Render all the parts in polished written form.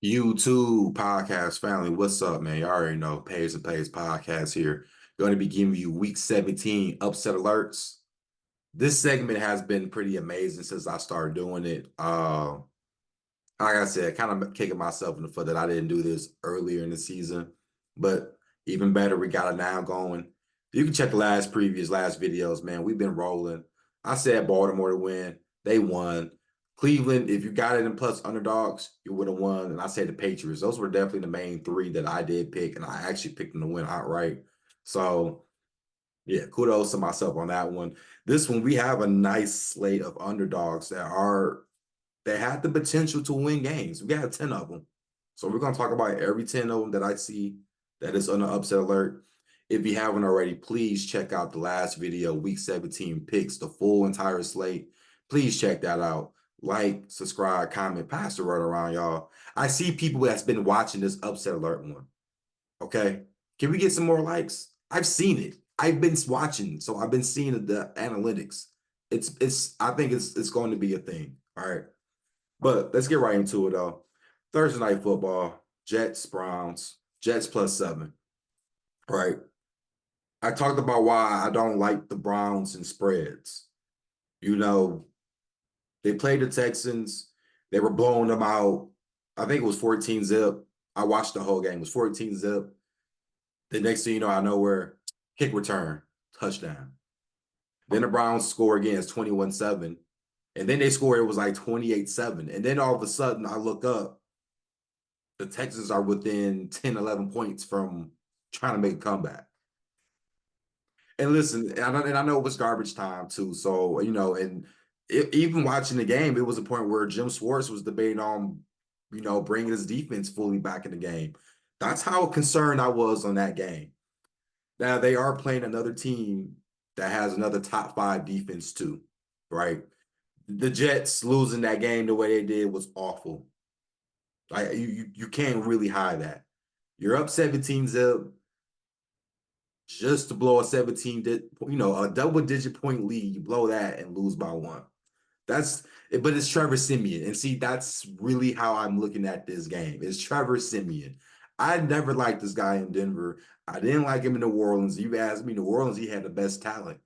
YouTube podcast family, what's up, man? You already know Pays and Pays podcast here. Going to be giving you week 17 upset alerts. This segment has been pretty amazing since I started doing it. Like I said, kind of kicking myself in the foot that I didn't do this earlier in the season. But even better, we got it now going. You can check the last videos, man. We've been rolling. I said Baltimore to win. They won. Cleveland, if you got it in plus underdogs, you would have won. And I said the Patriots. Those were definitely the main three that I did pick, and I actually picked them to win outright. So yeah, kudos to myself on that one. This one, we have a nice slate of underdogs that had the potential to win games. We got 10 of them. So we're going to talk about every 10 of them that I see that is on the upset alert. If you haven't already, please check out the last video, week 17 picks, the full entire slate. Please check that out. Like, subscribe, comment, pass the word around, y'all. I see people that's been watching this upset alert one. Okay. Can we get some more likes? I've seen it. I've been watching, so I've been seeing the analytics. I think it's going to be a thing. All right. But let's get right into it though. Thursday night football, Jets, Browns, Jets +7. Right. I talked about why I don't like the Browns and spreads. You know, they played the Texans, they were blowing them out. I think it was 14 zip. I watched the whole game. It was 14 zip. The next thing you know, out of nowhere, kick return, touchdown. Then the Browns score again, it's 21-7. And then they score, it was like 28-7. And then all of a sudden, I look up, the Texans are within 10, 11 points from trying to make a comeback. And listen, and I know it was garbage time too. So, and even watching the game, it was a point where Jim Schwartz was debating on, bringing his defense fully back in the game. That's how concerned I was on that game. Now, they are playing another team that has another top 5 defense too, right? The Jets losing that game the way they did was awful. Like you can't really hide that. You're up 17 zip just to blow a 17, a double-digit point lead. You blow that and lose by 1. But it's Trevor Siemian. And see, that's really how I'm looking at this game. It's Trevor Siemian. I never liked this guy in Denver. I didn't like him in New Orleans. You asked me, New Orleans, he had the best talent.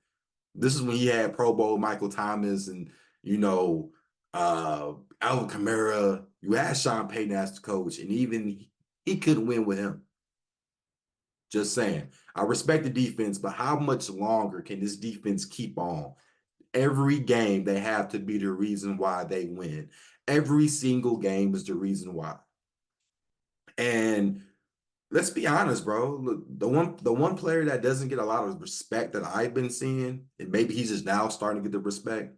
This is when he had Pro Bowl Michael Thomas and, Alvin Kamara. You had Sean Payton as the coach, and even he couldn't win with him. Just saying. I respect the defense, but how much longer can this defense keep on? Every game, they have to be the reason why they win. Every single game is the reason why. And let's be honest, bro. Look, the one player that doesn't get a lot of respect that I've been seeing, and maybe he's just now starting to get the respect,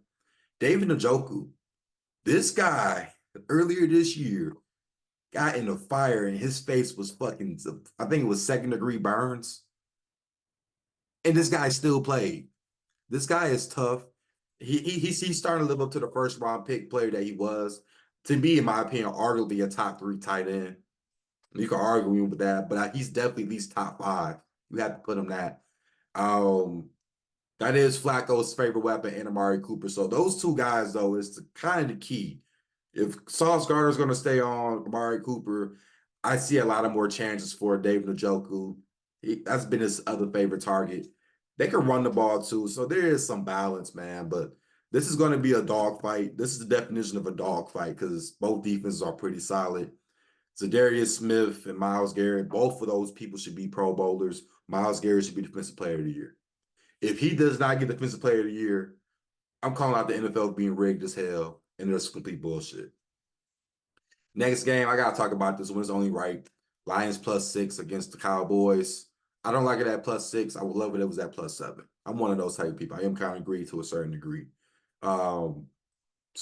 David Njoku. This guy earlier this year got in a fire and his face was fucking, I think it was second-degree burns. And this guy still played. This guy is tough. He's starting to live up to the first round pick player that he was. To me, in my opinion, arguably a top 3 tight end. You can argue with that, but he's definitely at least top 5. You have to put him that. That is Flacco's favorite weapon and Amari Cooper. So those two guys, though, is kind of the key. If Sauce Gardner's going to stay on Amari Cooper, I see a lot of more chances for David Njoku. That's been his other favorite target. They can run the ball too, so there is some balance, man. But this is going to be a dogfight. This is the definition of a dogfight because both defenses are pretty solid. Zadarius Smith and Myles Garrett, both of those people should be Pro Bowlers. Myles Garrett should be Defensive Player of the Year. If he does not get Defensive Player of the Year, I'm calling out the NFL being rigged as hell, and it's complete bullshit. Next game, I gotta talk about this one. It's only right. Lions +6 against the Cowboys. I don't like it at +6. I would love it if it was at +7. I'm one of those type of people. I am kind of greedy to a certain degree. So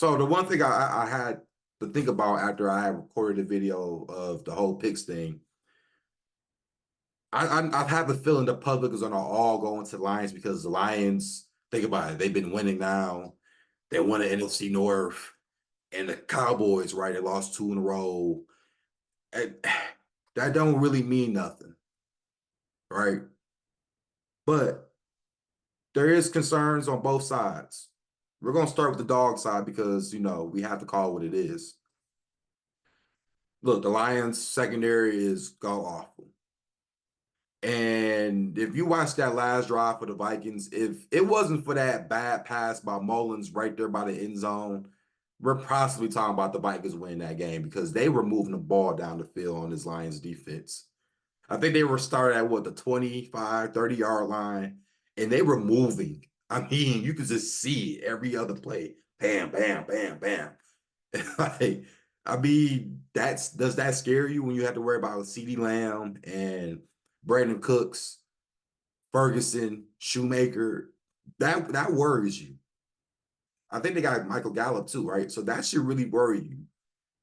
the one thing I had to think about after I had recorded a video of the whole picks thing, I have a feeling the public is gonna all go into the Lions because the Lions, think about it, they've been winning now. They won the NFC North. And the Cowboys, right, they lost 2 in a row. And that don't really mean nothing, right? But there is concerns on both sides. We're going to start with the dog side because, we have to call it what it is. Look, the Lions secondary is god awful. And if you watch that last drive for the Vikings, if it wasn't for that bad pass by Mullins right there by the end zone, we're possibly talking about the Vikings winning that game because they were moving the ball down the field on this Lions defense. I think they were started at what, the 25, 30-yard line, and they were moving. I mean, you could just see it every other play. Bam, bam, bam, bam. Like, I mean, does that scare you when you have to worry about CeeDee Lamb and Brandon Cooks, Ferguson, Shoemaker? That worries you. I think they got Michael Gallup too, right? So that should really worry you.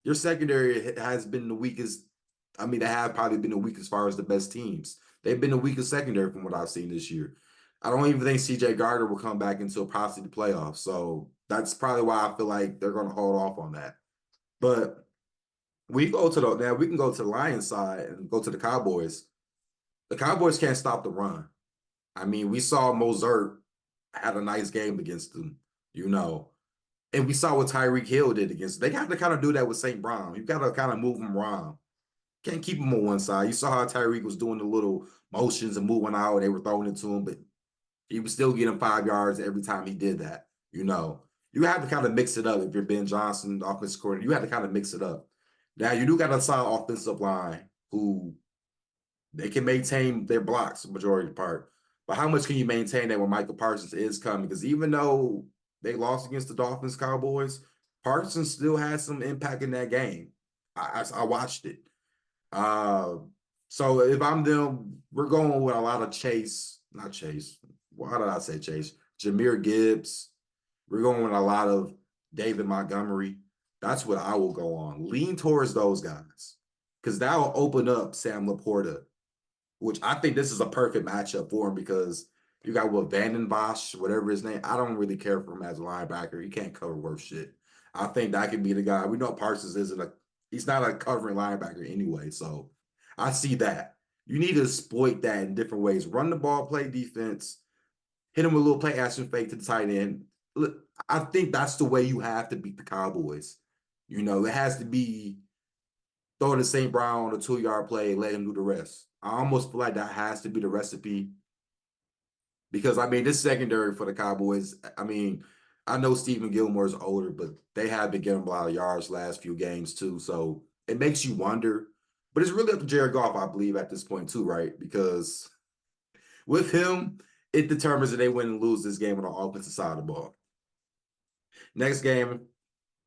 Your secondary has been the weakest. I mean, they have probably been the weakest as far as the best teams. They've been the weakest secondary from what I've seen this year. I don't even think CJ Gardner will come back until possibly the playoffs. So that's probably why I feel like they're going to hold off on that. But we can go to the Lions side and go to the Cowboys. The Cowboys can't stop the run. I mean, we saw Mozart had a nice game against them, you know. And we saw what Tyreek Hill did against them. They got to kind of do that with St. Brown. You got to kind of move him around. Can't keep him on one side. You saw how Tyreek was doing the little motions and moving out, and they were throwing it to him, but he was still getting 5 yards every time he did that. You know, you have to kind of mix it up. If you're Ben Johnson, offensive coordinator, you have to kind of mix it up. Now you do got a solid offensive line who they can maintain their blocks the majority of the part. But how much can you maintain that when Michael Parsons is coming? Because even though they lost against the Dolphins Cowboys, Parsons still had some impact in that game. I watched it. Uh, so if I'm them, we're going with a lot of Chase, not Chase. Why did I say Chase? Jahmyr Gibbs. We're going with a lot of David Montgomery. That's what I will go on. Lean towards those guys because that will open up Sam Laporta, which I think this is a perfect matchup for him because you got what Vanden Bosch, whatever his name. I don't really care for him as a linebacker. He can't cover worth shit. I think that could be the guy. We know Parsons he's not a covering linebacker anyway. So I see that. You need to exploit that in different ways. Run the ball, play defense, hit him with a little play action fake to the tight end. Look, I think that's the way you have to beat the Cowboys. You know, it has to be throw to St. Brown on a 2-yard play, let him do the rest. I almost feel like that has to be the recipe because I mean this secondary for the Cowboys. I mean, I know Stephen Gilmore is older, but they have been getting a lot of yards last few games too. So it makes you wonder. But it's really up to Jared Goff, I believe, at this point too, right? Because with him, it determines if they win and lose this game on the offensive side of the ball. Next game,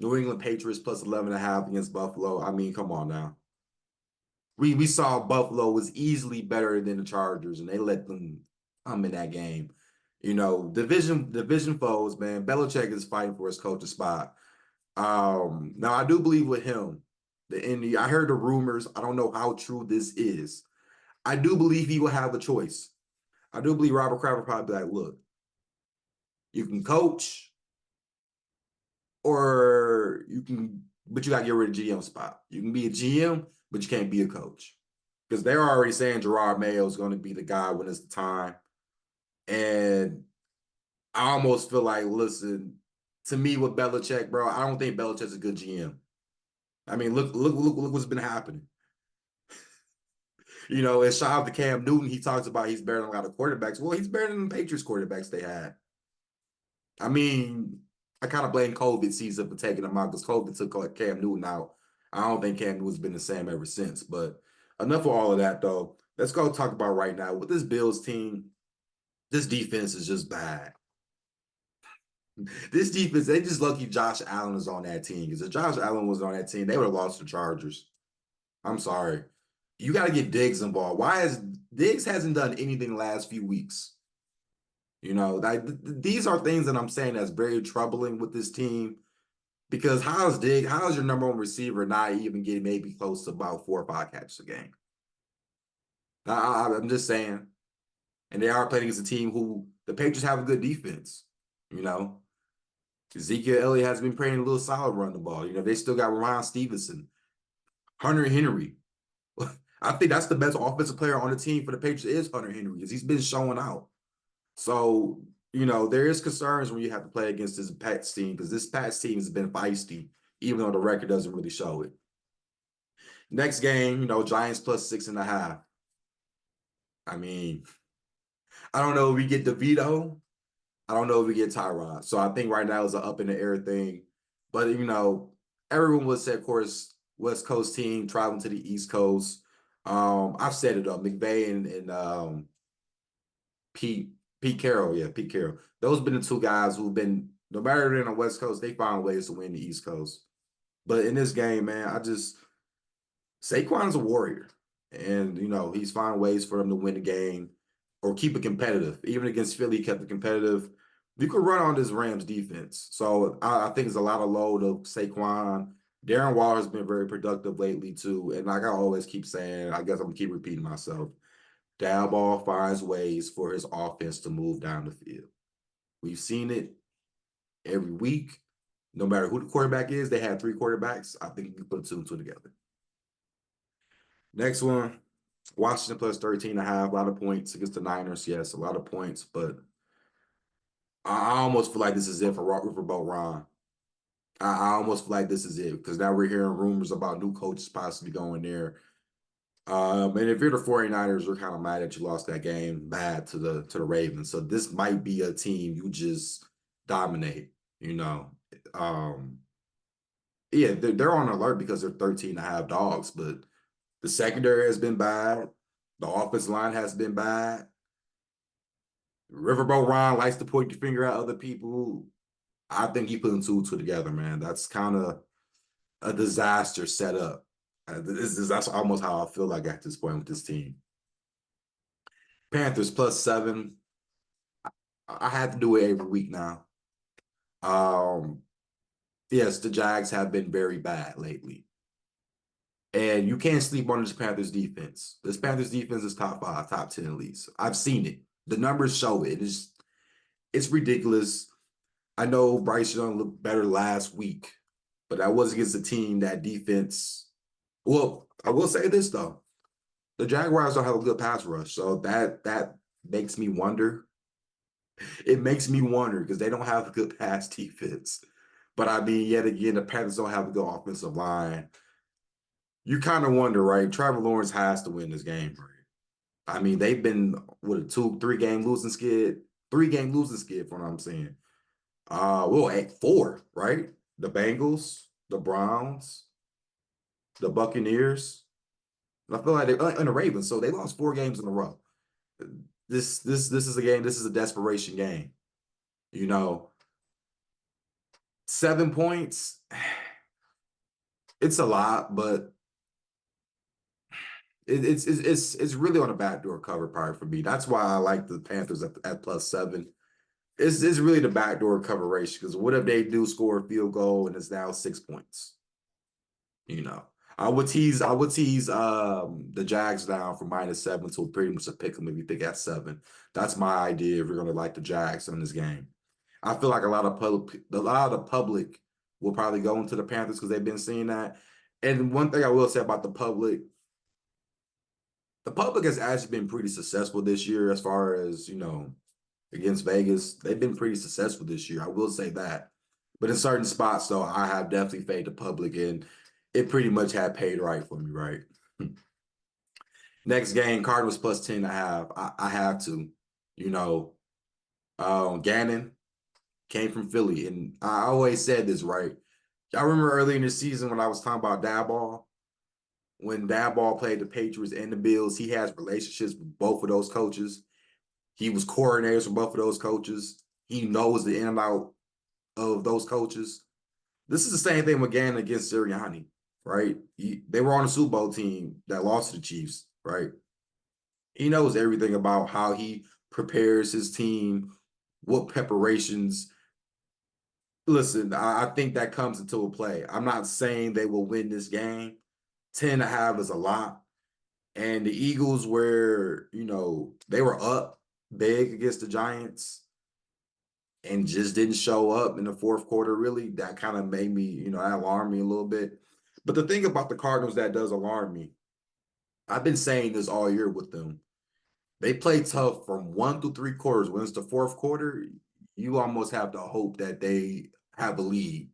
New England Patriots plus 11.5 against Buffalo. I mean, come on now. We saw Buffalo was easily better than the Chargers, and they let them come in that game. You know, division foes, man. Belichick is fighting for his coaching spot. Now I do believe with him, I heard the rumors. I don't know how true this is. I do believe he will have a choice. I do believe Robert Kraft probably be like, look, you can coach, or you can, but you got to get rid of GM spot. You can be a GM, but you can't be a coach because they're already saying Gerard Mayo is going to be the guy when it's the time. And I almost feel like, listen, to me with Belichick, bro, I don't think Belichick's a good GM. I mean, look what's been happening. You know, and shout out to Cam Newton, he talks about he's better than a lot of quarterbacks. Well, he's better than the Patriots quarterbacks they had. I mean, I kind of blame COVID season for taking him out because COVID took Cam Newton out. I don't think Cam Newton's been the same ever since. But enough of all of that, though. Let's go talk about right now. With this Bills team, this defense is just bad. This defense, they just lucky Josh Allen is on that team. Because if Josh Allen was on that team, they would have lost the Chargers. I'm sorry. You got to get Diggs involved. Why is Diggs hasn't done anything the last few weeks? You know, like these are things that I'm saying that's very troubling with this team because how is your number one receiver not even getting maybe close to about 4 or 5 catches a game? I'm just saying, and they are playing against a team who the Patriots have a good defense. You know, Ezekiel Elliott has been playing a little solid run the ball. You know, they still got Ron Stevenson, Hunter Henry. I think that's the best offensive player on the team for the Patriots is Hunter Henry because he's been showing out. So, you know, there is concerns when you have to play against this Pats team because this Pats team has been feisty, even though the record doesn't really show it. Next game, Giants plus 6.5. I mean, I don't know if we get DeVito. I don't know if we get Tyrod. So I think right now is an up in the air thing. But everyone would say, of course, West Coast team traveling to the East Coast. I've said it up. McVay and Pete Pete Carroll, yeah, Pete Carroll. Those have been the two guys who've been no matter they're on the West Coast, they find ways to win the East Coast. But in this game, man, Saquon's a warrior, and he's found ways for them to win the game or keep it competitive. Even against Philly, he kept it competitive. You could run on this Rams defense, so I think it's a lot of load of Saquon. Darren Waller has been very productive lately too, and like I always keep saying, I guess I'm gonna keep repeating myself. Daboll finds ways for his offense to move down the field. We've seen it every week. No matter who the quarterback is, they have three quarterbacks. I think you can put two and two together. Next one, Washington plus 13.5, a lot of points against the Niners. Yes, a lot of points, but I almost feel like this is it for Riverboat Ron. I almost feel like this is it because now we're hearing rumors about new coaches possibly going there. And if you're the 49ers, you're kind of mad that you lost that game bad to the Ravens. So this might be a team you just dominate. Um, yeah, they're on alert because they're 13.5 dogs, but the secondary has been bad. The offensive line has been bad. Riverboat Ron likes to point the finger at other people. I think he putting two and two together, man. That's kind of a disaster set up. That's almost how I feel like at this point with this team. Panthers plus 7. I have to do it every week now. Um, yes, the Jags have been very bad lately. And you can't sleep on this Panthers defense. This Panthers defense is top 5, top 10 at least. I've seen it. The numbers show it. It's ridiculous. I know Bryce Young looked better last week, but that was against a team that defense. Well, I will say this though. The Jaguars don't have a good pass rush. So that makes me wonder. It makes me wonder because they don't have a good pass defense. But I mean, yet again, the Panthers don't have a good offensive line. You kind of wonder, right? Trevor Lawrence has to win this game, right? I mean, they've been with a 3-game losing skid, 3-game losing skid from what I'm saying. Well, at 4, right? The Bengals, the Browns, the Buccaneers. I feel like they're and the Ravens, so they lost 4 games in a row. This is a game. This is a desperation game. You know, 7 points. It's a lot, but it's really on a backdoor cover part for me. That's why I like the Panthers at plus 7. It's really the backdoor cover ratio because what if they do score a field goal and it's now 6 points? You know, I would tease the Jags down from -7 to pretty much a pick them if you think at 7. That's my idea if you're gonna like the Jags in this game. I feel like a lot of the public will probably go into the Panthers because they've been seeing that. And one thing I will say about the public has actually been pretty successful this year as far as, against Vegas. They've been pretty successful this year. I will say that. But in certain spots, though, I have definitely fade the public, and it pretty much had paid right for me, right? Next game, Cardinals plus 10.5. I have to. You know, Gannon came from Philly, and I always said this, right? Y'all remember early in the season when I was talking about Daboll? When Daboll played the Patriots and the Bills, he has relationships with both of those coaches. He was coordinators for both of those coaches. He knows the in and out of those coaches. This is the same thing with Gannon against Sirianni, right? They were on a Super Bowl team that lost to the Chiefs, right? He knows everything about how he prepares his team, what preparations. Listen, I think that comes into a play. I'm not saying they will win this game. 10.5 is a lot. And the Eagles they were up big against the Giants and just didn't show up in the fourth quarter, really. That kind of made me, that alarmed me a little bit. But the thing about the Cardinals that does alarm me, I've been saying this all year with them. They play tough from 1 through 3 quarters. When it's the fourth quarter, you almost have to hope that they have a lead.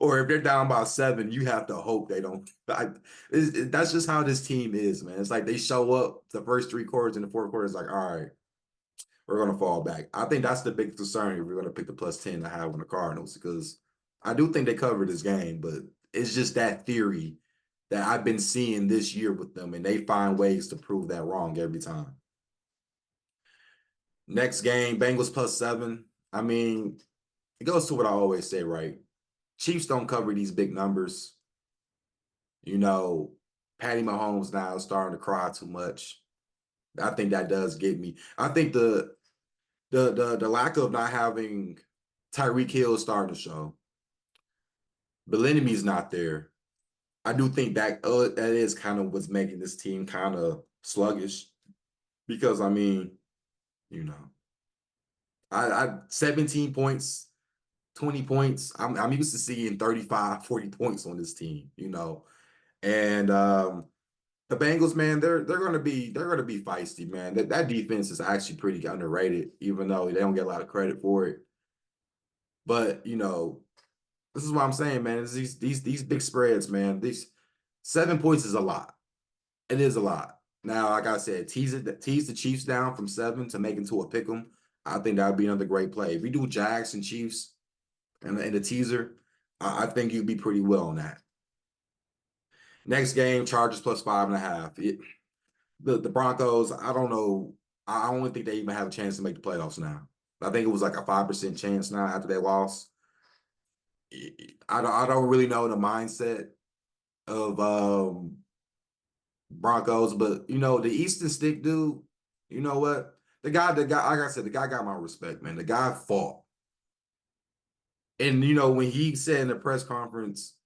Or if they're down by 7, you have to hope they don't. That's just how this team is, man. It's like they show up the first 3 quarters and the fourth quarter is like, all right, we're gonna fall back. I think that's the big concern if we're gonna pick the +10 to have on the Cardinals because I do think they covered this game, but it's just that theory that I've been seeing this year with them, and they find ways to prove that wrong every time. Next game, Bengals +7. I mean, it goes to what I always say, right? Chiefs don't cover these big numbers. You know, Patty Mahomes now is starting to cry too much. I think that does get me. I think the lack of not having Tyreek Hill starting to show. Bellinemi's not there. I do think that is kind of what's making this team kind of sluggish because I mean, you know, I 17 points, 20 points. I'm used to seeing 35, 40 points on this team, you know. And the Bengals, man, they're gonna be feisty, man. That defense is actually pretty underrated, even though they don't get a lot of credit for it. But you know, this is what I'm saying, man. It's these big spreads, man. These 7 points is a lot. It is a lot. Now, like I said, tease the Chiefs down from 7 to make into a pick 'em. I think that would be another great play. If we do Jags and Chiefs and the teaser, I think you'd be pretty well on that. Next game, Chargers +5.5. The Broncos, I don't know. I don't think they even have a chance to make the playoffs now. I think it was like a 5% chance now after they lost. I don't really know the mindset of Broncos, but you know, the Easton Stick dude, you know what? The guy, like I said, the guy got my respect, man. The guy fought. And you know, when he said in the press conference,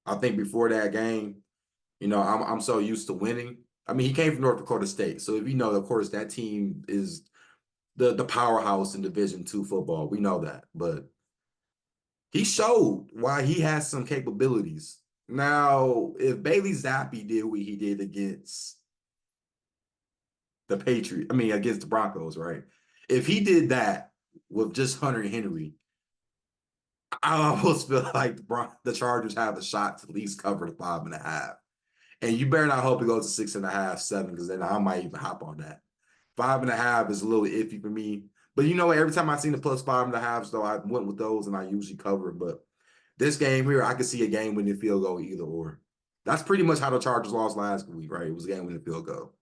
I think before that game, you know, I'm so used to winning. I mean, he came from North Dakota State. So if you know, of course, that team is the powerhouse in Division II football. We know that. But he showed why he has some capabilities. Now, if Bailey Zappi did what he did against the Patriots, I mean against the Broncos, right? If he did that with just Hunter Henry, I almost feel like the Chargers have a shot to at least cover the 5.5. And you better not hope it goes to 6.5, 7, because then I might even hop on that. 5.5 is a little iffy for me. But you know what? Every time I've seen the +5.5s, though, I went with those and I usually cover. But this game here, I could see a game winning field goal either or. That's pretty much how the Chargers lost last week, right? It was a game winning field goal.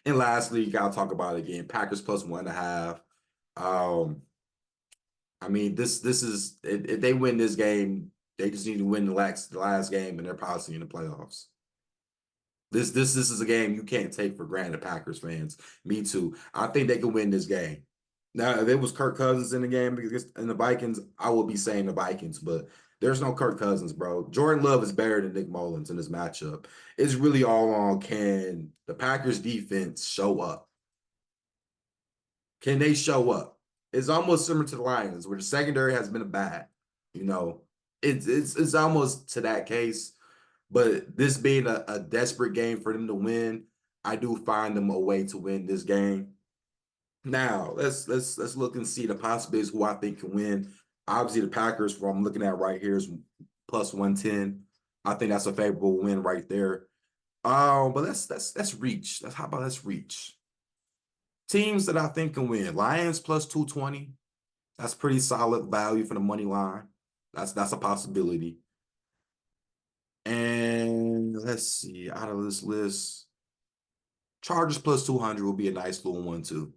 And lastly, you gotta talk about it again. Packers +1.5. Um, I mean, this is if they win this game, they just need to win the last game, and they're possibly in the playoffs. This is a game you can't take for granted, Packers fans. Me too. I think they can win this game. Now, if it was Kirk Cousins in the game in the Vikings, I would be saying the Vikings, but there's no Kirk Cousins, bro. Jordan Love is better than Nick Mullins in this matchup. It's really all on can the Packers defense show up? Can they show up? It's almost similar to the Lions, where the secondary has been bad. You know, it's almost to that case. But this being a desperate game for them to win, I do find them a way to win this game. Now let's look and see the possibilities who I think can win. Obviously, the Packers, what I'm looking at right here is +110. I think that's a favorable win right there. But let's reach. How about let's reach teams that I think can win. Lions +220. That's pretty solid value for the money line. That's a possibility. And let's see, out of this list, Chargers +200 will be a nice little one too.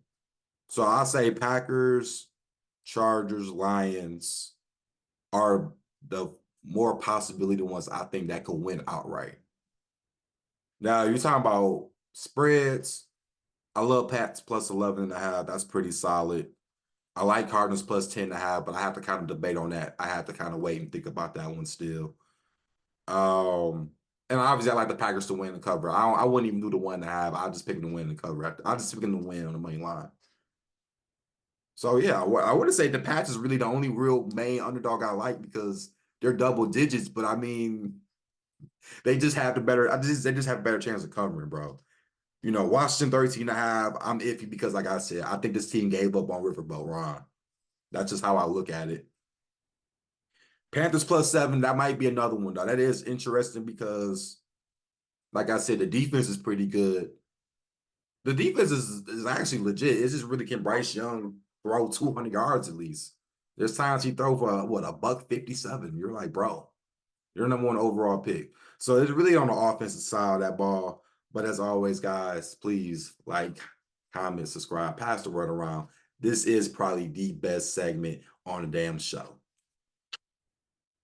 So I'll say Packers, Chargers, Lions are the more possibility ones I think that could win outright. Now you're talking about spreads. I love Pats +11.5. That's pretty solid. I like Cardinals +10.5, but I have to kind of debate on that. I have to kind of wait and think about that one still. And obviously I like the Packers to win the cover. I wouldn't even do the 1.5. I'll just pick them to win the cover. I'll just pick them to win on the money line. So yeah, I wouldn't say the Pats is really the only real main underdog I like because they're double digits, but I mean they just have the better. They just have a better chance of covering, bro. You know, Washington 13.5. I'm iffy because, like I said, I think this team gave up on Riverboat Ron. That's just how I look at it. Panthers +7. That might be another one though. That is interesting because, like I said, the defense is pretty good. The defense is actually legit. It's just really, can Bryce Young throw 200 yards at least? There's times he throw for what, a buck 57. You're like, bro, you're number one overall pick. So it's really on the offensive side of that ball. But as always, guys, please like, comment, subscribe, pass the word around. This is probably the best segment on the damn show.